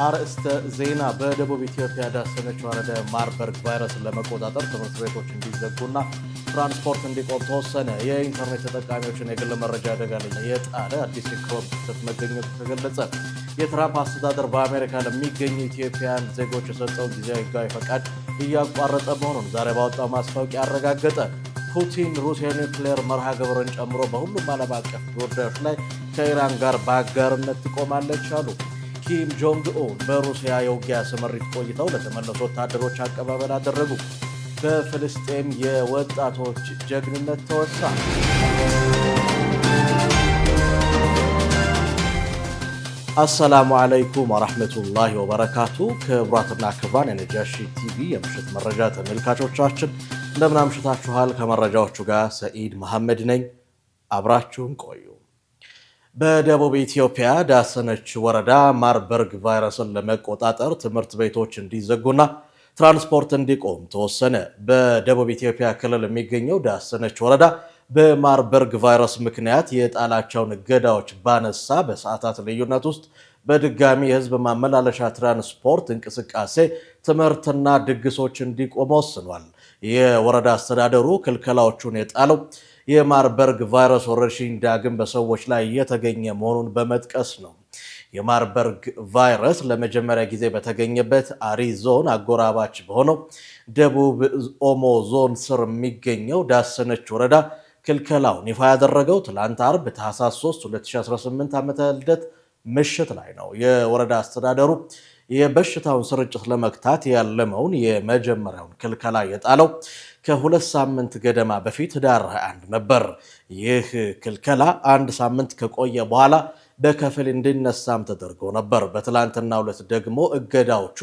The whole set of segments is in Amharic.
አርእስተ ዜና በደቡብ ኢትዮጵያ ዳሰነች ወረዳ ማርበርግ ቫይረስን ለመቆጣጠር ትምህርት ቤቶች እንዲዘጉና ትራንስፖርት እንዲቆም ተወሰነ። የኢንተርኔት ተጠቃሚዎችን የግል መረጃ አደጋ ላይ የጣለ አዲስ የክሮም ክስተት መገኘቱ ተገለጸ። የትራምፕ አስተዳደር በአሜሪካ ለሚገኙ ኢትዮጵያውያን ዜጎች የሰጠው ጊዜያዊ ሕጋዊ ፈቃድ እያቋረጠ መሆኑን ዛሬ ባወጣው ማስታወቂያ አረጋገጠ። ፑቲን ሩሲያ ኒውክሌር መርሃ ግብርን ጨምሮ በሁሉም ዓለም አቀፍ ጉዳዮች ላይ ከኢራን ጋር በአጋርነት ትቆማለች አሉ። ኪም ጆንግ ኡን በሩሲያ የውጊያ ስምሪት ቆይተው ለተመለሱ ወታደሮች አቀባበል አደረጉ። በፍልስጤም የወጣቶች ጀግንነት ተወሳ። አሰላሙ አለይኩም ወራህመቱላሂ ወበረካቱ። ክቡራትና ክቡራን የነጃሺ ቲቪ የምሽት መረጃ ተመልካቾቻችን እንደምን አምሽታችኋል? ከመረጃዎቹ ጋር ሰኢድ መሐመድ ነኝ። አብራችሁን ቆዩ። በደቡብ ኢትዮጵያ ዳሰነች ወረዳ ማርበርግ ቫይረስን ለመቆጣጠር ትምህርት ቤቶች እንዲዘጉና ትራንስፖርት እንዲቆም ተወሰነ። በደቡብ ኢትዮጵያ ክልል የሚገኘው ዳሰነች ወረዳ በማርበርግ ቫይረስ ምክንያት የጣላቸውን እገዳዎች ባነሳ በሰዓታት ልዩነት ውስጥ በድጋሚ የህዝብ ማመላለሻ ትራንስፖርት እንቅስቃሴ፣ ትምህርትና ድግሶች እንዲቆም ወስኗል። የወረዳ አስተዳደሩ ክልከላዎቹን የጣለው የማርበርግ ቫይረስ ወረርሽኝ ዳግም በሰዎች ላይ እየተገኘ መሆኑን በመጥቀስ ነው። የማርበርግ ቫይረስ ለመጀመሪያ ጊዜ በተገኘበት አሪ ዞን አጎራባች በሆነው ደቡብ ኦሞ ዞን ስር የሚገኘው ዳሰነች ወረዳ ክልከላውን ይፋ ያደረገው ትላንት አርብ ታህሳስ 3 2018 ዓመተ ልደት ምሽት ላይ ነው። የወረዳ አስተዳደሩ የበሽታውን ስርጭት ለመግታት ያለመውን የመጀመሪያውን ክልከላ የጣለው ከ2 ሳምንት ገደማ በፊት ዳር 21 ነበር። ይህ ክልከላ አንድ ሳምንት ከቆየ በኋላ በከፊል እንዲነሳም ተደርጎ ነበር። በትላንትናው ዕለት ደግሞ እገዳዎቹ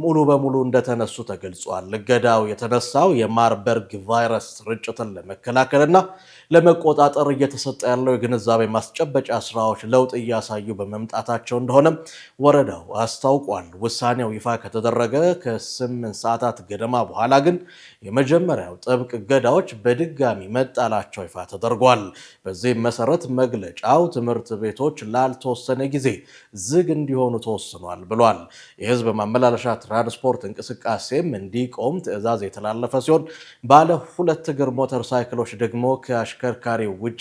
ሙሉ በሙሉ እንደተነሱ ተገልጿል። እገዳው የተነሳው የማርበርግ ቫይረስ ስርጭትን ለመከላከልና ለመቆጣጠር እየተሰጠ ያለው የግንዛቤ ማስጨበጫ ስራዎች ለውጥ እያሳዩ በመምጣታቸው እንደሆነ ወረዳው አስታውቋል። ውሳኔው ይፋ ከተደረገ ከ8 ሰዓታት ገደማ በኋላ ግን የመጀመሪያው ጥብቅ እገዳዎች በድጋሚ መጣላቸው ይፋ ተደርጓል። በዚህም መሰረት መግለጫው ትምህርት ቤቶች ላልተወሰነ ጊዜ ዝግ እንዲሆኑ ተወስኗል ብሏል። የህዝብ ማመላለሻ ትራንስፖርት እንቅስቃሴም እንዲቆም ትዕዛዝ የተላለፈ ሲሆን ባለ 2 እግር ሞተር ሳይክሎች ደግሞ ከአሽከርካሪው ውጪ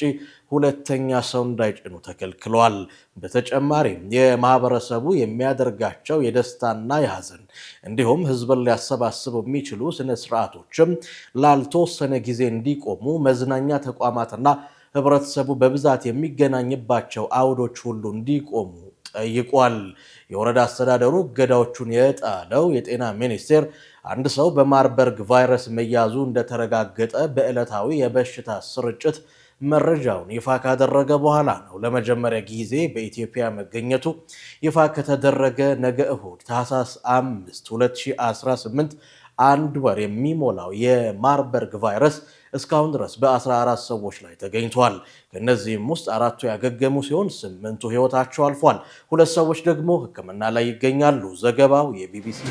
ሁለተኛ ሰው እንዳይጭኑ ተከልክለዋል። በተጨማሪም የማህበረሰቡ የሚያደርጋቸው የደስታና የሐዘን እንዲሁም ህዝብን ሊያሰባስቡ የሚችሉ ስነ ስርዓቶችም ላልተወሰነ ጊዜ እንዲቆሙ መዝናኛ ተቋማትና ህብረተሰቡ በብዛት የሚገናኝባቸው አውዶች ሁሉ እንዲቆሙ ጠይቋል። የወረዳ አስተዳደሩ እገዳዎቹን የጣለው የጤና ሚኒስቴር አንድ ሰው በማርበርግ ቫይረስ መያዙ እንደተረጋገጠ በዕለታዊ የበሽታ ስርጭት መረጃውን ይፋ ካደረገ በኋላ ነው። ለመጀመሪያ ጊዜ በኢትዮጵያ መገኘቱ ይፋ ከተደረገ ነገ እሁድ ታህሳስ 5 2018 አንድ ወር የሚሞላው የማርበርግ ቫይረስ እስካሁን ድረስ በ14 ሰዎች ላይ ተገኝቷል። ከእነዚህም ውስጥ 4ቱ ያገገሙ ሲሆን 8ቱ ህይወታቸው አልፏል። 2 ሰዎች ደግሞ ሕክምና ላይ ይገኛሉ። ዘገባው የቢቢሲ።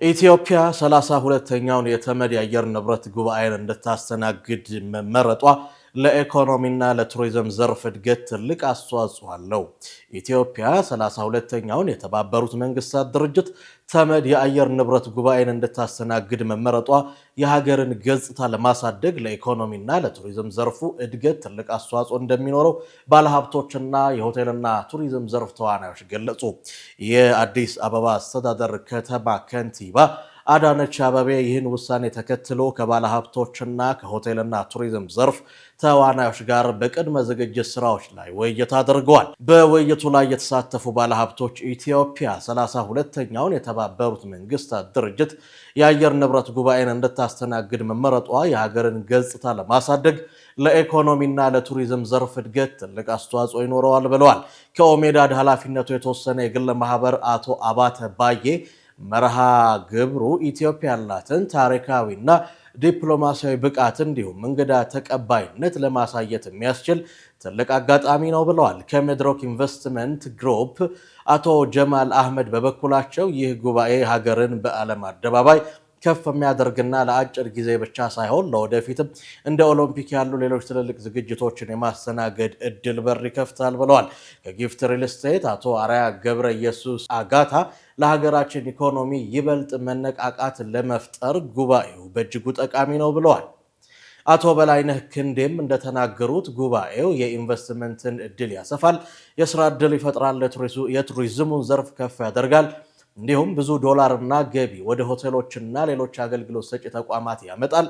ኢትዮጵያ 32ኛውን የተመድ የአየር ንብረት ጉባኤን እንድታስተናግድ መመረጧ ለኢኮኖሚና ለቱሪዝም ዘርፍ እድገት ትልቅ አስተዋጽኦ አለው። ኢትዮጵያ 32ኛውን የተባበሩት መንግስታት ድርጅት ተመድ የአየር ንብረት ጉባኤን እንድታስተናግድ መመረጧ የሀገርን ገጽታ ለማሳደግ ለኢኮኖሚና ለቱሪዝም ዘርፉ እድገት ትልቅ አስተዋጽኦ እንደሚኖረው ባለሀብቶችና የሆቴልና ቱሪዝም ዘርፍ ተዋናዮች ገለጹ። የአዲስ አበባ አስተዳደር ከተማ ከንቲባ አዳነች አቤቤ ይህን ውሳኔ ተከትሎ ከባለሀብቶችና ከሆቴልና ቱሪዝም ዘርፍ ተዋናዮች ጋር በቅድመ ዝግጅት ስራዎች ላይ ውይይት አድርገዋል። በውይይቱ ላይ የተሳተፉ ባለሀብቶች ኢትዮጵያ 32ኛውን የተባበሩት መንግስታት ድርጅት የአየር ንብረት ጉባኤን እንድታስተናግድ መመረጧ የሀገርን ገጽታ ለማሳደግ ለኢኮኖሚና ለቱሪዝም ዘርፍ እድገት ትልቅ አስተዋጽኦ ይኖረዋል ብለዋል። ከኦሜዳድ ኃላፊነቱ የተወሰነ የግል ማህበር አቶ አባተ ባዬ መርሃ ግብሩ ኢትዮጵያ ያላትን ታሪካዊና ዲፕሎማሲያዊ ብቃት እንዲሁም እንግዳ ተቀባይነት ለማሳየት የሚያስችል ትልቅ አጋጣሚ ነው ብለዋል። ከሜድሮክ ኢንቨስትመንት ግሩፕ አቶ ጀማል አህመድ በበኩላቸው ይህ ጉባኤ ሀገርን በዓለም አደባባይ ከፍ የሚያደርግና ለአጭር ጊዜ ብቻ ሳይሆን ለወደፊትም እንደ ኦሎምፒክ ያሉ ሌሎች ትልልቅ ዝግጅቶችን የማስተናገድ እድል በር ይከፍታል ብለዋል። ከጊፍት ሪል ስቴት አቶ አርአያ ገብረ ኢየሱስ አጋታ ለሀገራችን ኢኮኖሚ ይበልጥ መነቃቃት ለመፍጠር ጉባኤው በእጅጉ ጠቃሚ ነው ብለዋል። አቶ በላይነህ ክንዴም እንደተናገሩት ጉባኤው የኢንቨስትመንትን እድል ያሰፋል፣ የስራ እድል ይፈጥራል፣ የቱሪዝሙን ዘርፍ ከፍ ያደርጋል፣ እንዲሁም ብዙ ዶላርና ገቢ ወደ ሆቴሎችና ሌሎች አገልግሎት ሰጪ ተቋማት ያመጣል።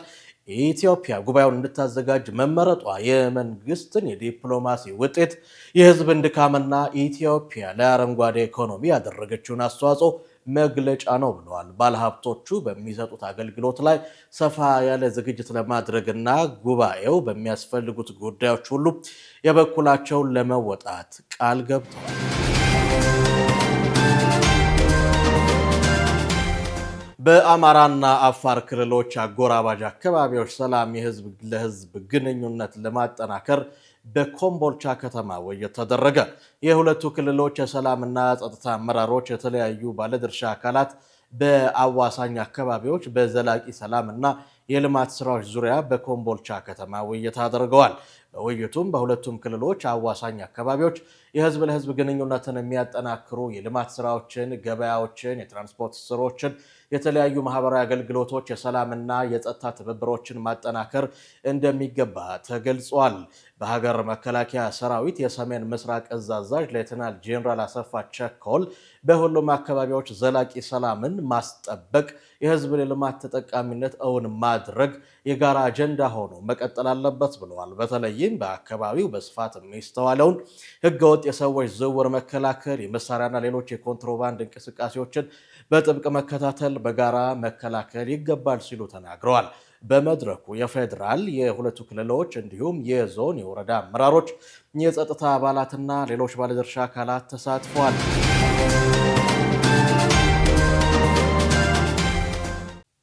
ኢትዮጵያ ጉባኤውን እንድታዘጋጅ መመረጧ የመንግስትን የዲፕሎማሲ ውጤት፣ የህዝብን ድካምና ኢትዮጵያ ለአረንጓዴ ኢኮኖሚ ያደረገችውን አስተዋጽኦ መግለጫ ነው ብለዋል። ባለሀብቶቹ በሚሰጡት አገልግሎት ላይ ሰፋ ያለ ዝግጅት ለማድረግና ጉባኤው በሚያስፈልጉት ጉዳዮች ሁሉ የበኩላቸውን ለመወጣት ቃል ገብተዋል። በአማራና አፋር ክልሎች አጎራባጅ አካባቢዎች ሰላም የህዝብ ለህዝብ ግንኙነት ለማጠናከር በኮምቦልቻ ከተማ ውይይት ተደረገ። የሁለቱ ክልሎች የሰላምና ጸጥታ አመራሮች የተለያዩ ባለድርሻ አካላት በአዋሳኝ አካባቢዎች በዘላቂ ሰላምና የልማት ስራዎች ዙሪያ በኮምቦልቻ ከተማ ውይይት አድርገዋል። በውይይቱም በሁለቱም ክልሎች አዋሳኝ አካባቢዎች የህዝብ ለህዝብ ግንኙነትን የሚያጠናክሩ የልማት ስራዎችን፣ ገበያዎችን፣ የትራንስፖርት ስራዎችን፣ የተለያዩ ማህበራዊ አገልግሎቶች፣ የሰላምና የጸጥታ ትብብሮችን ማጠናከር እንደሚገባ ተገልጿል። በሀገር መከላከያ ሰራዊት የሰሜን ምስራቅ እዝ አዛዥ ሌተናል ጄኔራል አሰፋ ቸኮል በሁሉም አካባቢዎች ዘላቂ ሰላምን ማስጠበቅ፣ የህዝብን የልማት ተጠቃሚነት እውን ማድረግ የጋራ አጀንዳ ሆኖ መቀጠል አለበት ብለዋል። በተለይም በአካባቢው በስፋት የሚስተዋለውን ህገወጥ የሰዎች ዝውውር መከላከል፣ የመሳሪያና ሌሎች የኮንትሮባንድ እንቅስቃሴዎችን በጥብቅ መከታተል፣ በጋራ መከላከል ይገባል ሲሉ ተናግረዋል። በመድረኩ የፌዴራል የሁለቱ ክልሎች እንዲሁም የዞን የወረዳ አመራሮች፣ የጸጥታ አባላትና ሌሎች ባለድርሻ አካላት ተሳትፈዋል።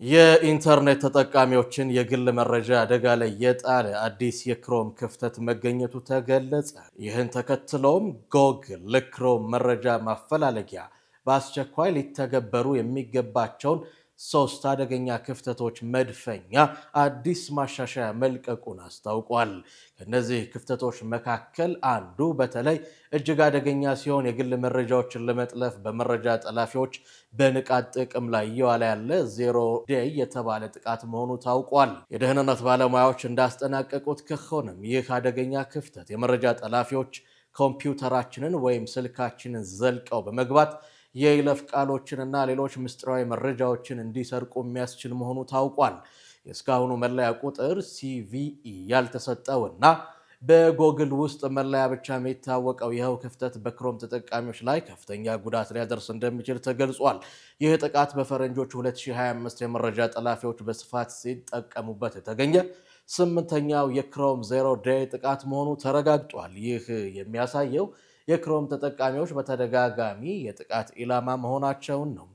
የኢንተርኔት ተጠቃሚዎችን የግል መረጃ አደጋ ላይ የጣለ አዲስ የክሮም ክፍተት መገኘቱ ተገለጸ። ይህን ተከትሎም ጎግል ለክሮም መረጃ ማፈላለጊያ በአስቸኳይ ሊተገበሩ የሚገባቸውን 3 አደገኛ ክፍተቶች መድፈኛ አዲስ ማሻሻያ መልቀቁን አስታውቋል። ከነዚህ ክፍተቶች መካከል አንዱ በተለይ እጅግ አደገኛ ሲሆን የግል መረጃዎችን ለመጥለፍ በመረጃ ጠላፊዎች በንቃት ጥቅም ላይ እየዋለ ያለ ዜሮ ዴይ የተባለ ጥቃት መሆኑ ታውቋል። የደህንነት ባለሙያዎች እንዳስጠናቀቁት ከሆነም ይህ አደገኛ ክፍተት የመረጃ ጠላፊዎች ኮምፒውተራችንን ወይም ስልካችንን ዘልቀው በመግባት የይለፍ ቃሎችንና ሌሎች ምስጢራዊ መረጃዎችን እንዲሰርቁ የሚያስችል መሆኑ ታውቋል። የእስካሁኑ መለያ ቁጥር CVE ያልተሰጠውና በጎግል ውስጥ መለያ ብቻ የሚታወቀው ይኸው ክፍተት በክሮም ተጠቃሚዎች ላይ ከፍተኛ ጉዳት ሊያደርስ እንደሚችል ተገልጿል። ይህ ጥቃት በፈረንጆቹ 2025 የመረጃ ጠላፊዎች በስፋት ሲጠቀሙበት የተገኘ 8ኛው የክሮም ዜሮ ዴይ ጥቃት መሆኑ ተረጋግጧል። ይህ የሚያሳየው የክሮም ተጠቃሚዎች በተደጋጋሚ የጥቃት ኢላማ መሆናቸውን ነው።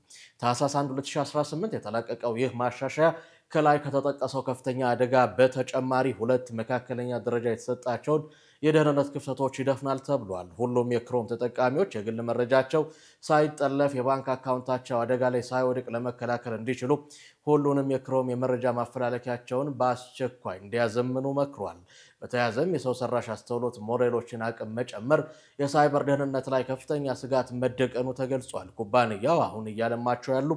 ታህሳስ 1 2018 የተለቀቀው ይህ ማሻሻያ ከላይ ከተጠቀሰው ከፍተኛ አደጋ በተጨማሪ 2 መካከለኛ ደረጃ የተሰጣቸውን የደህንነት ክፍተቶች ይደፍናል ተብሏል። ሁሉም የክሮም ተጠቃሚዎች የግል መረጃቸው ሳይጠለፍ የባንክ አካውንታቸው አደጋ ላይ ሳይወድቅ ለመከላከል እንዲችሉ ሁሉንም የክሮም የመረጃ ማፈላለኪያቸውን በአስቸኳይ እንዲያዘምኑ መክሯል። በተያያዘም የሰው ሰራሽ አስተውሎት ሞዴሎችን አቅም መጨመር የሳይበር ደህንነት ላይ ከፍተኛ ስጋት መደቀኑ ተገልጿል። ኩባንያው አሁን እያለማቸው ያሉ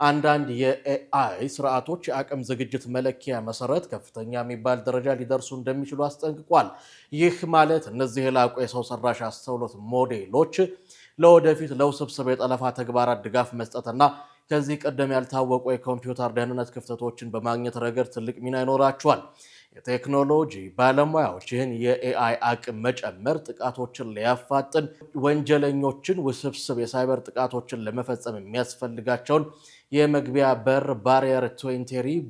አንዳንድ የኤአይ ስርዓቶች የአቅም ዝግጅት መለኪያ መሰረት ከፍተኛ የሚባል ደረጃ ሊደርሱ እንደሚችሉ አስጠንቅቋል። ይህ ማለት እነዚህ የላቁ የሰው ሰራሽ አስተውሎት ሞዴሎች ለወደፊት ለውስብስብ የጠለፋ ተግባራት ድጋፍ መስጠትና ከዚህ ቀደም ያልታወቁ የኮምፒውተር ደህንነት ክፍተቶችን በማግኘት ረገድ ትልቅ ሚና ይኖራቸዋል። የቴክኖሎጂ ባለሙያዎች ይህን የኤአይ አቅም መጨመር ጥቃቶችን ሊያፋጥን፣ ወንጀለኞችን ውስብስብ የሳይበር ጥቃቶችን ለመፈጸም የሚያስፈልጋቸውን የመግቢያ በር ባሪየር ቱ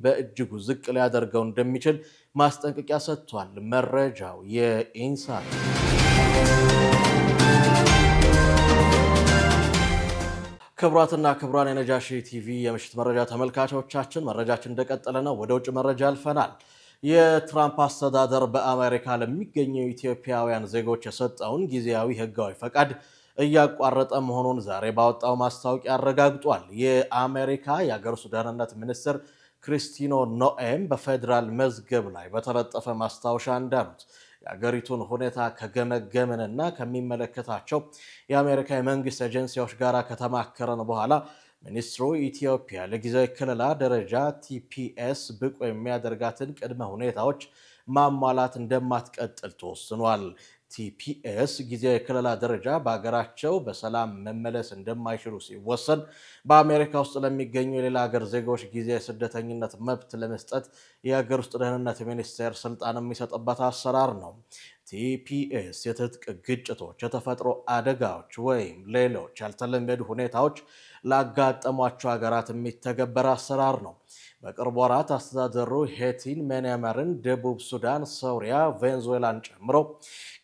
በእጅጉ ዝቅ ሊያደርገው እንደሚችል ማስጠንቀቂያ ሰጥቷል። መረጃው የኢንሳ ክቡራትና ክቡራን የነጃሺ ቲቪ የምሽት መረጃ ተመልካቾቻችን መረጃችን እንደቀጠለ ነው። ወደ ውጭ መረጃ አልፈናል። የትራምፕ አስተዳደር በአሜሪካ ለሚገኙ ኢትዮጵያውያን ዜጎች የሰጠውን ጊዜያዊ ሕጋዊ ፈቃድ እያቋረጠ መሆኑን ዛሬ ባወጣው ማስታወቂያ አረጋግጧል። የአሜሪካ የአገር ውስጥ ደህንነት ሚኒስትር ክሪስቲኖ ኖኤም በፌዴራል መዝገብ ላይ በተለጠፈ ማስታወሻ እንዳሉት የአገሪቱን ሁኔታ ከገመገምንና ከሚመለከታቸው የአሜሪካ የመንግስት ኤጀንሲዎች ጋር ከተማከረን በኋላ ሚኒስትሩ ኢትዮጵያ ለጊዜያዊ ክልላ ደረጃ ቲፒኤስ ብቁ የሚያደርጋትን ቅድመ ሁኔታዎች ማሟላት እንደማትቀጥል ተወስኗል። ቲፒኤስ ጊዜያዊ ክልላ ደረጃ በሀገራቸው በሰላም መመለስ እንደማይችሉ ሲወሰን በአሜሪካ ውስጥ ለሚገኙ የሌላ ሀገር ዜጎች ጊዜያዊ ስደተኝነት መብት ለመስጠት የሀገር ውስጥ ደህንነት ሚኒስቴር ስልጣን የሚሰጥበት አሰራር ነው። ቲፒኤስ የትጥቅ ግጭቶች፣ የተፈጥሮ አደጋዎች ወይም ሌሎች ያልተለመዱ ሁኔታዎች ላጋጠሟቸው ሀገራት የሚተገበር አሰራር ነው። በቅርብ ወራት አስተዳደሩ ሄቲን፣ ሚያንማርን፣ ደቡብ ሱዳን፣ ሶሪያ፣ ቬንዙዌላን ጨምሮ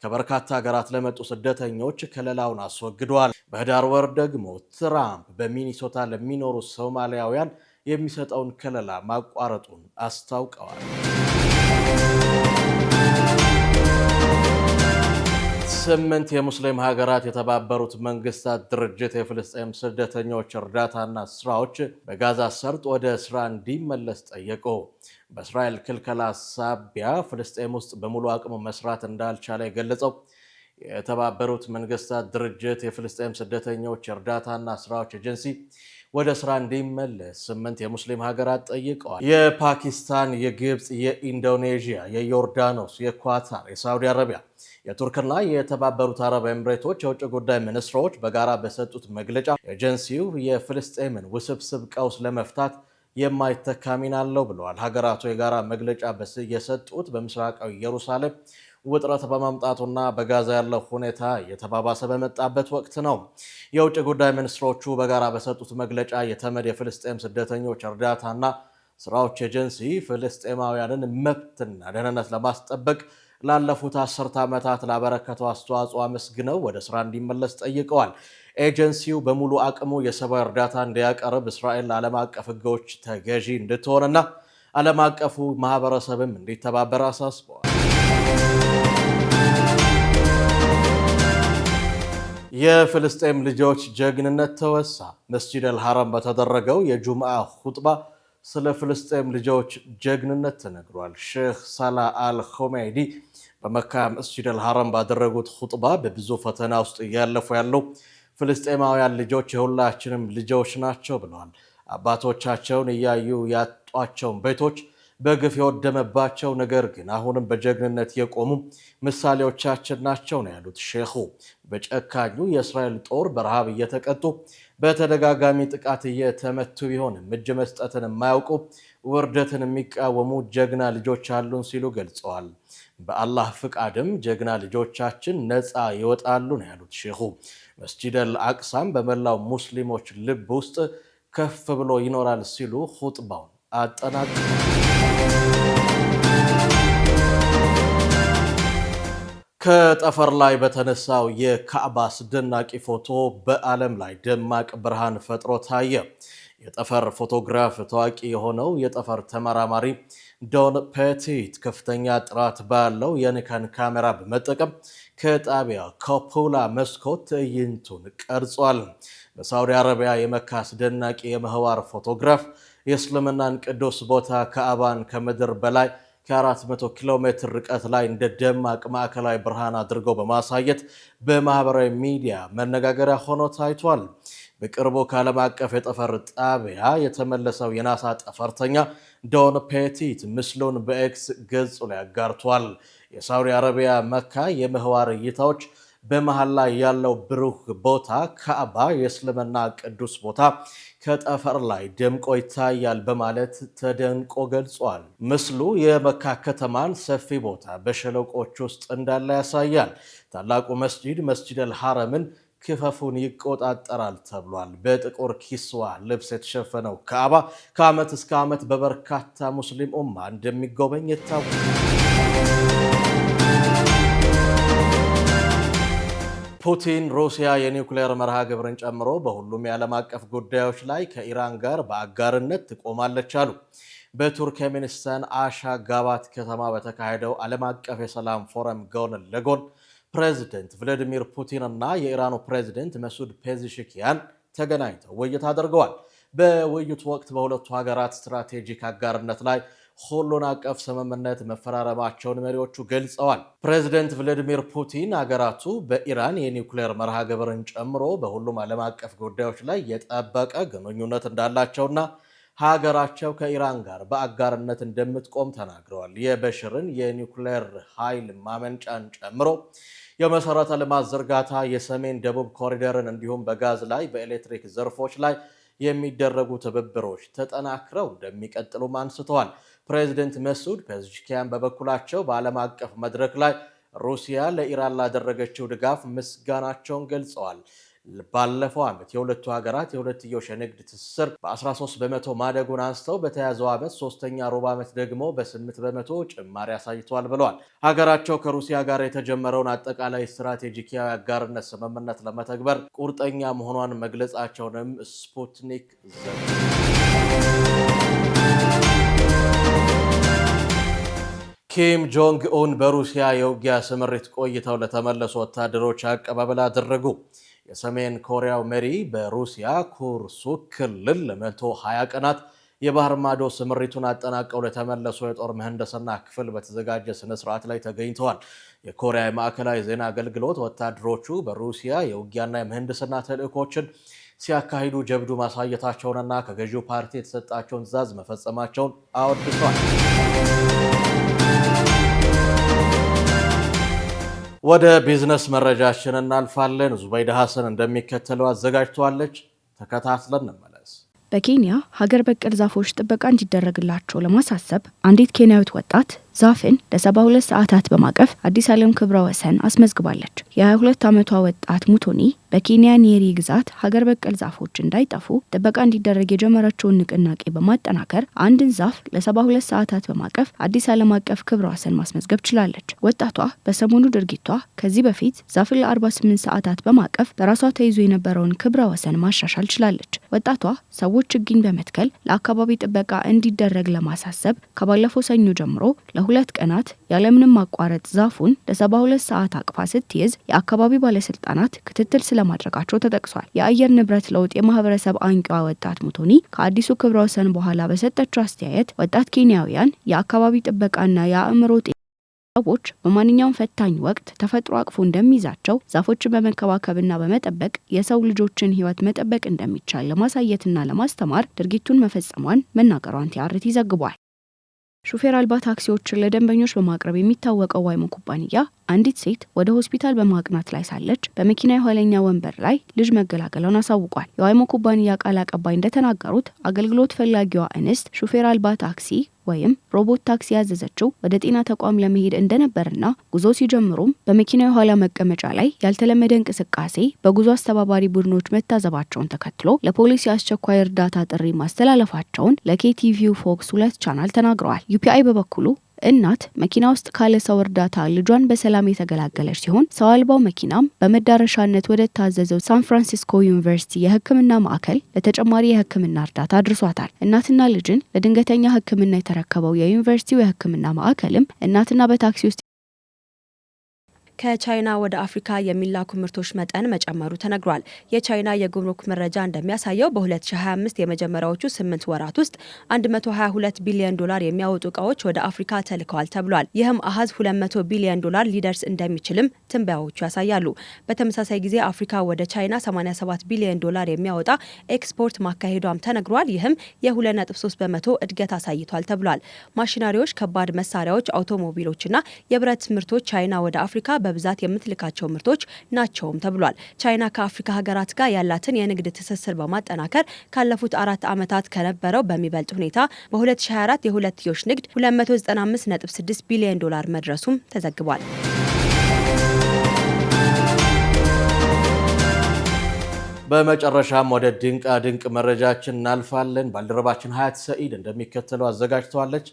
ከበርካታ ሀገራት ለመጡ ስደተኞች ከለላውን አስወግዷል። በህዳር ወር ደግሞ ትራምፕ በሚኒሶታ ለሚኖሩ ሶማሊያውያን የሚሰጠውን ከለላ ማቋረጡን አስታውቀዋል። 8 የሙስሊም ሀገራት የተባበሩት መንግስታት ድርጅት የፍልስጤም ስደተኞች እርዳታና ስራዎች በጋዛ ሰርጥ ወደ ስራ እንዲመለስ ጠየቁ። በእስራኤል ክልከላ ሳቢያ ፍልስጤም ውስጥ በሙሉ አቅሙ መስራት እንዳልቻለ የገለጸው የተባበሩት መንግስታት ድርጅት የፍልስጤም ስደተኞች እርዳታና ስራዎች ኤጀንሲ ወደ ስራ እንዲመለስ 8 የሙስሊም ሀገራት ጠይቀዋል። የፓኪስታን፣ የግብፅ፣ የኢንዶኔዥያ፣ የዮርዳኖስ፣ የኳታር፣ የሳውዲ አረቢያ፣ የቱርክና የተባበሩት አረብ ኤምሬቶች የውጭ ጉዳይ ሚኒስትሮች በጋራ በሰጡት መግለጫ ኤጀንሲው የፍልስጤምን ውስብስብ ቀውስ ለመፍታት የማይተካ ሚና አለው ብለዋል። ሀገራቱ የጋራ መግለጫ የሰጡት በምስራቃዊ ኢየሩሳሌም ውጥረት በማምጣቱና በጋዛ ያለው ሁኔታ እየተባባሰ በመጣበት ወቅት ነው። የውጭ ጉዳይ ሚኒስትሮቹ በጋራ በሰጡት መግለጫ የተመድ የፍልስጤም ስደተኞች እርዳታና ስራዎች ኤጀንሲ ፍልስጤማውያንን መብትና ደህንነት ለማስጠበቅ ላለፉት 10 ዓመታት ላበረከተው አስተዋጽኦ አመስግነው ወደ ስራ እንዲመለስ ጠይቀዋል። ኤጀንሲው በሙሉ አቅሙ የሰብአዊ እርዳታ እንዲያቀርብ እስራኤል ለዓለም አቀፍ ሕጎች ተገዢ እንድትሆንና ዓለም አቀፉ ማህበረሰብም እንዲተባበር አሳስበዋል። የፍልስጤም ልጆች ጀግንነት ተወሳ። መስጂድ አልሐረም በተደረገው የጁምዓ ሁጥባ ስለ ፍልስጤም ልጆች ጀግንነት ተነግሯል። ሼህ ሳላህ አል-ኹመይኒ በመካ መስጂድ አልሐረም ባደረጉት ሁጥባ በብዙ ፈተና ውስጥ እያለፉ ያለው ፍልስጤማውያን ልጆች የሁላችንም ልጆች ናቸው ብለዋል። አባቶቻቸውን እያዩ ያጧቸውን ቤቶች በግፍ የወደመባቸው ነገር ግን አሁንም በጀግንነት የቆሙ ምሳሌዎቻችን ናቸው ነው ያሉት ሼኹ። በጨካኙ የእስራኤል ጦር በረሃብ እየተቀጡ በተደጋጋሚ ጥቃት እየተመቱ ቢሆንም እጅ መስጠትን የማያውቁ ውርደትን የሚቃወሙ ጀግና ልጆች አሉን ሲሉ ገልጸዋል። በአላህ ፍቃድም ጀግና ልጆቻችን ነፃ ይወጣሉ ነው ያሉት ሼኹ። መስጂድ አልአቅሳም በመላው ሙስሊሞች ልብ ውስጥ ከፍ ብሎ ይኖራል ሲሉ ሁጥባውን አጠናቅቀዋል። ከጠፈር ላይ በተነሳው የካዕባ አስደናቂ ፎቶ በዓለም ላይ ደማቅ ብርሃን ፈጥሮ ታየ። የጠፈር ፎቶግራፍ ታዋቂ የሆነው የጠፈር ተመራማሪ ዶን ፔቲት ከፍተኛ ጥራት ባለው የኒካን ካሜራ በመጠቀም ከጣቢያ ኮፑላ መስኮት ትዕይንቱን ቀርጿል። በሳውዲ አረቢያ የመካ አስደናቂ የምህዋር ፎቶግራፍ የእስልምናን ቅዱስ ቦታ ካዕባን ከምድር በላይ ከ400 ኪሎ ሜትር ርቀት ላይ እንደ ደማቅ ማዕከላዊ ብርሃን አድርገው በማሳየት በማህበራዊ ሚዲያ መነጋገሪያ ሆኖ ታይቷል። በቅርቡ ከዓለም አቀፍ የጠፈር ጣቢያ የተመለሰው የናሳ ጠፈርተኛ ዶን ፔቲት ምስሉን በኤክስ ገጹ ላይ አጋርቷል። የሳውዲ አረቢያ መካ የምህዋር እይታዎች በመሃል ላይ ያለው ብሩህ ቦታ ካዕባ የእስልምና ቅዱስ ቦታ ከጠፈር ላይ ደምቆ ይታያል በማለት ተደንቆ ገልጿል። ምስሉ የመካ ከተማን ሰፊ ቦታ በሸለቆች ውስጥ እንዳለ ያሳያል። ታላቁ መስጂድ አልሐረምን ክፈፉን ይቆጣጠራል ተብሏል። በጥቁር ኪስዋ ልብስ የተሸፈነው ካዕባ ከዓመት እስከ ዓመት በበርካታ ሙስሊም ኡማ እንደሚጎበኝ ይታወቃል። ፑቲን ሩሲያ የኒውክሌር መርሃ ግብርን ጨምሮ በሁሉም የዓለም አቀፍ ጉዳዮች ላይ ከኢራን ጋር በአጋርነት ትቆማለች አሉ። በቱርክሜኒስታን አሻጋባት ከተማ በተካሄደው ዓለም አቀፍ የሰላም ፎረም ጎን ለጎን ፕሬዝዳንት ቭላዲሚር ፑቲን እና የኢራኑ ፕሬዝዳንት መሱድ ፔዜሽኪያን ተገናኝተው ውይይት አድርገዋል። በውይይቱ ወቅት በሁለቱ ሀገራት ስትራቴጂክ አጋርነት ላይ ሁሉን አቀፍ ስምምነት መፈራረማቸውን መሪዎቹ ገልጸዋል። ፕሬዝዳንት ቭላዲሚር ፑቲን ሀገራቱ በኢራን የኒውክሌር መርሃ ግብርን ጨምሮ በሁሉም ዓለም አቀፍ ጉዳዮች ላይ የጠበቀ ግንኙነት እንዳላቸውና ሀገራቸው ከኢራን ጋር በአጋርነት እንደምትቆም ተናግረዋል። የበሽርን የኒውክሌር ኃይል ማመንጫን ጨምሮ የመሰረተ ልማት ዝርጋታ፣ የሰሜን ደቡብ ኮሪደርን እንዲሁም በጋዝ ላይ በኤሌክትሪክ ዘርፎች ላይ የሚደረጉ ትብብሮች ተጠናክረው እንደሚቀጥሉም አንስተዋል። ፕሬዝዳንት መሱድ ፔዜሽኪያን በበኩላቸው በዓለም አቀፍ መድረክ ላይ ሩሲያ ለኢራን ላደረገችው ድጋፍ ምስጋናቸውን ገልጸዋል። ባለፈው ዓመት የሁለቱ ሀገራት የሁለትዮሽ የንግድ ትስስር በ13 በመቶ ማደጉን አንስተው በተያዘው ዓመት ሶስተኛ ሩብ ዓመት ደግሞ በ8 በመቶ ጭማሪ አሳይቷል ብለዋል። ሀገራቸው ከሩሲያ ጋር የተጀመረውን አጠቃላይ ስትራቴጂካዊ አጋርነት ስምምነት ለመተግበር ቁርጠኛ መሆኗን መግለጻቸውንም ስፑትኒክ ኪም ጆንግ ኡን በሩሲያ የውጊያ ስምሪት ቆይተው ለተመለሱ ወታደሮች አቀባበል አደረጉ። የሰሜን ኮሪያው መሪ በሩሲያ ኩርሱክ ክልል ለ120 ቀናት የባህር ማዶ ስምሪቱን አጠናቀው ለተመለሱ የጦር ምህንድስና ክፍል በተዘጋጀ ስነ ስርዓት ላይ ተገኝተዋል። የኮሪያ የማዕከላዊ ዜና አገልግሎት ወታደሮቹ በሩሲያ የውጊያና የምህንድስና ተልዕኮችን ሲያካሂዱ ጀብዱ ማሳየታቸውንና ከገዢው ፓርቲ የተሰጣቸውን ትዕዛዝ መፈጸማቸውን አወድሷል። ወደ ቢዝነስ መረጃችን እናልፋለን። ዙበይዳ ሐሰን እንደሚከተለው አዘጋጅቷለች። ተከታትለን እንመለስ። በኬንያ ሀገር በቀል ዛፎች ጥበቃ እንዲደረግላቸው ለማሳሰብ አንዲት ኬንያዊት ወጣት ዛፍን ለ72 ሰዓታት በማቀፍ አዲስ ዓለም ክብረ ወሰን አስመዝግባለች። የ22 ዓመቷ ወጣት ሙቶኒ በኬንያ ኒሪ ግዛት ሀገር በቀል ዛፎች እንዳይጠፉ ጥበቃ እንዲደረግ የጀመረችውን ንቅናቄ በማጠናከር አንድን ዛፍ ለ72 ሰዓታት በማቀፍ አዲስ ዓለም አቀፍ ክብረ ወሰን ማስመዝገብ ችላለች። ወጣቷ በሰሞኑ ድርጊቷ ከዚህ በፊት ዛፍን ለ48 ሰዓታት በማቀፍ በራሷ ተይዞ የነበረውን ክብረ ወሰን ማሻሻል ችላለች። ወጣቷ ሰዎች ችግኝ በመትከል ለአካባቢ ጥበቃ እንዲደረግ ለማሳሰብ ከባለፈው ሰኞ ጀምሮ ለ2 ቀናት ያለምንም ማቋረጥ ዛፉን ለ72 ሰዓት አቅፋ ስትይዝ የአካባቢ ባለስልጣናት ክትትል ስለማድረጋቸው ተጠቅሷል። የአየር ንብረት ለውጥ የማህበረሰብ አንቂዋ ወጣት ሙቶኒ ከአዲሱ ክብረ ወሰን በኋላ በሰጠችው አስተያየት ወጣት ኬንያውያን የአካባቢ ጥበቃና የአእምሮ ሰዎች በማንኛውም ፈታኝ ወቅት ተፈጥሮ አቅፎ እንደሚይዛቸው ዛፎችን በመንከባከብና በመጠበቅ የሰው ልጆችን ሕይወት መጠበቅ እንደሚቻል ለማሳየትና ለማስተማር ድርጊቱን መፈጸሟን መናገሯን ቲአርቲ ዘግቧል። ሹፌር አልባ ታክሲዎችን ለደንበኞች በማቅረብ የሚታወቀው ዋይሞ ኩባንያ አንዲት ሴት ወደ ሆስፒታል በማቅናት ላይ ሳለች በመኪና የኋለኛ ወንበር ላይ ልጅ መገላገሏን አሳውቋል። የዋይሞ ኩባንያ ቃል አቀባይ እንደተናገሩት አገልግሎት ፈላጊዋ እንስት ሹፌር አልባ ታክሲ ወይም ሮቦት ታክሲ ያዘዘችው ወደ ጤና ተቋም ለመሄድ እንደነበርና ጉዞ ሲጀምሩም በመኪና የኋላ መቀመጫ ላይ ያልተለመደ እንቅስቃሴ በጉዞ አስተባባሪ ቡድኖች መታዘባቸውን ተከትሎ ለፖሊስ የአስቸኳይ እርዳታ ጥሪ ማስተላለፋቸውን ለኬቲቪው ፎክስ 2 ቻናል ተናግረዋል። ዩፒአይ በበኩሉ እናት መኪና ውስጥ ካለ ሰው እርዳታ ልጇን በሰላም የተገላገለች ሲሆን ሰው አልባው መኪናም በመዳረሻነት ወደ ታዘዘው ሳን ፍራንሲስኮ ዩኒቨርሲቲ የሕክምና ማዕከል ለተጨማሪ የሕክምና እርዳታ አድርሷታል። እናትና ልጅን ለድንገተኛ ሕክምና የተረከበው የዩኒቨርሲቲው የሕክምና ማዕከልም እናትና በታክሲ ውስጥ ከቻይና ወደ አፍሪካ የሚላኩ ምርቶች መጠን መጨመሩ ተነግሯል። የቻይና የጉምሩክ መረጃ እንደሚያሳየው በ2025 የመጀመሪያዎቹ 8 ወራት ውስጥ 122 ቢሊዮን ዶላር የሚያወጡ እቃዎች ወደ አፍሪካ ተልከዋል ተብሏል። ይህም አሃዝ 200 ቢሊዮን ዶላር ሊደርስ እንደሚችልም ትንበያዎቹ ያሳያሉ። በተመሳሳይ ጊዜ አፍሪካ ወደ ቻይና 87 ቢሊዮን ዶላር የሚያወጣ ኤክስፖርት ማካሄዷም ተነግሯል። ይህም የ2.3 በመቶ እድገት አሳይቷል ተብሏል። ማሽነሪዎች፣ ከባድ መሳሪያዎች፣ አውቶሞቢሎችና የብረት ምርቶች ቻይና ወደ አፍሪካ በብዛት የምትልካቸው ምርቶች ናቸውም ተብሏል። ቻይና ከአፍሪካ ሀገራት ጋር ያላትን የንግድ ትስስር በማጠናከር ካለፉት 4 ዓመታት ከነበረው በሚበልጥ ሁኔታ በ2024 የሁለትዮሽ ንግድ 295.6 ቢሊዮን ዶላር መድረሱም ተዘግቧል። በመጨረሻም ወደ ድንቃ ድንቅ መረጃችን እናልፋለን። ባልደረባችን ሀያት ሰኢድ እንደሚከተለው አዘጋጅተዋለች።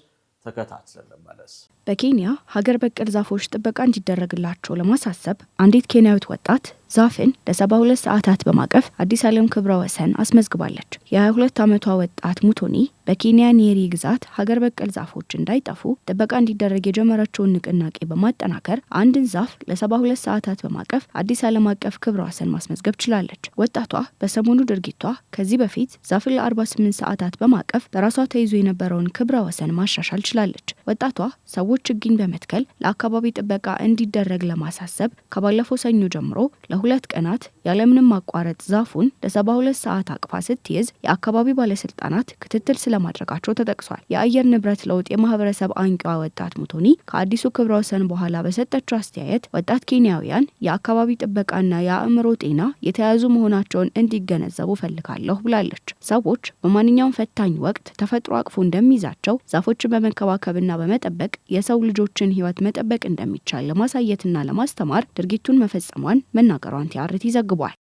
ተከታትለን እንመለስ። በኬንያ ሀገር በቀል ዛፎች ጥበቃ እንዲደረግላቸው ለማሳሰብ አንዲት ኬንያዊት ወጣት ዛፍን ለ72 ሰዓታት በማቀፍ አዲስ ዓለም ክብረ ወሰን አስመዝግባለች። የ22 ዓመቷ ወጣት ሙቶኒ በኬንያ ኒሪ ግዛት ሀገር በቀል ዛፎች እንዳይጠፉ ጥበቃ እንዲደረግ የጀመረችውን ንቅናቄ በማጠናከር አንድን ዛፍ ለ72 ሰዓታት በማቀፍ አዲስ ዓለም አቀፍ ክብረ ወሰን ማስመዝገብ ችላለች። ወጣቷ በሰሞኑ ድርጊቷ ከዚህ በፊት ዛፍን ለ48 ሰዓታት በማቀፍ በራሷ ተይዞ የነበረውን ክብረ ወሰን ማሻሻል ችላለች። ወጣቷ ሰዎች ችግኝ በመትከል ለአካባቢ ጥበቃ እንዲደረግ ለማሳሰብ ከባለፈው ሰኞ ጀምሮ ለ2 ቀናት ያለምንም ማቋረጥ ዛፉን ለ72 ሰዓት አቅፋ ስትይዝ የአካባቢ ባለስልጣናት ክትትል ስለማድረጋቸው ተጠቅሷል። የአየር ንብረት ለውጥ የማህበረሰብ አንቂዋ ወጣት ሙቶኒ ከአዲሱ ክብረ ወሰን በኋላ በሰጠችው አስተያየት ወጣት ኬንያውያን የአካባቢ ጥበቃና የአእምሮ ጤና የተያዙ መሆናቸውን እንዲገነዘቡ ፈልጋለሁ ብላለች። ሰዎች በማንኛውም ፈታኝ ወቅት ተፈጥሮ አቅፎ እንደሚይዛቸው ዛፎችን በመንከባከብና በመጠበቅ የሰው ልጆችን ሕይወት መጠበቅ እንደሚቻል ለማሳየትና ለማስተማር ድርጊቱን መፈጸሟን መናገሯን ቲአርቲ ዘግቧል።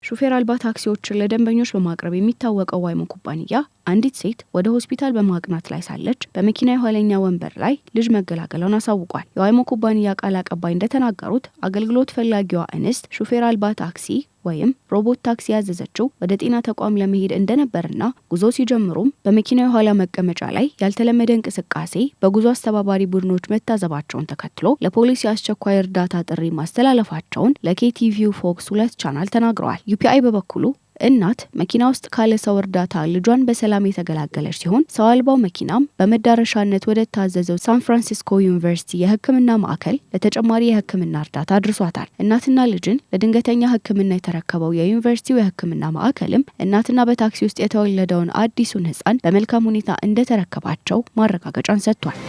ሹፌር አልባ ታክሲዎችን ለደንበኞች በማቅረብ የሚታወቀው ዋይሞ ኩባንያ አንዲት ሴት ወደ ሆስፒታል በማቅናት ላይ ሳለች በመኪና የኋለኛ ወንበር ላይ ልጅ መገላገሏን አሳውቋል። የዋይሞ ኩባንያ ቃል አቀባይ እንደተናገሩት አገልግሎት ፈላጊዋ እንስት ሹፌር አልባ ታክሲ ወይም ሮቦት ታክሲ ያዘዘችው ወደ ጤና ተቋም ለመሄድ እንደነበርና ጉዞ ሲጀምሩም በመኪና የኋላ መቀመጫ ላይ ያልተለመደ እንቅስቃሴ በጉዞ አስተባባሪ ቡድኖች መታዘባቸውን ተከትሎ ለፖሊስ የአስቸኳይ እርዳታ ጥሪ ማስተላለፋቸውን ለኬቲቪው ፎክስ 2 ቻናል ተናግረዋል። ዩፒአይ በበኩሉ እናት መኪና ውስጥ ካለ ሰው እርዳታ ልጇን በሰላም የተገላገለች ሲሆን ሰው አልባው መኪናም በመዳረሻነት ወደ ታዘዘው ሳን ፍራንሲስኮ ዩኒቨርሲቲ የሕክምና ማዕከል ለተጨማሪ የሕክምና እርዳታ አድርሷታል። እናትና ልጅን ለድንገተኛ ሕክምና የተረከበው የዩኒቨርሲቲው የሕክምና ማዕከልም እናትና በታክሲ ውስጥ የተወለደውን አዲሱን ሕፃን በመልካም ሁኔታ እንደተረከባቸው ማረጋገጫን ሰጥቷል።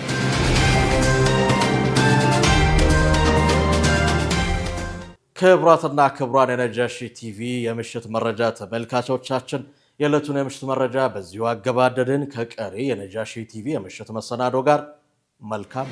ክቡራትና ክቡራን የነጃሺ ቲቪ የምሽት መረጃ ተመልካቾቻችን የዕለቱን የምሽት መረጃ በዚሁ አገባደድን። ከቀሪ የነጃሺ ቲቪ የምሽት መሰናዶ ጋር መልካም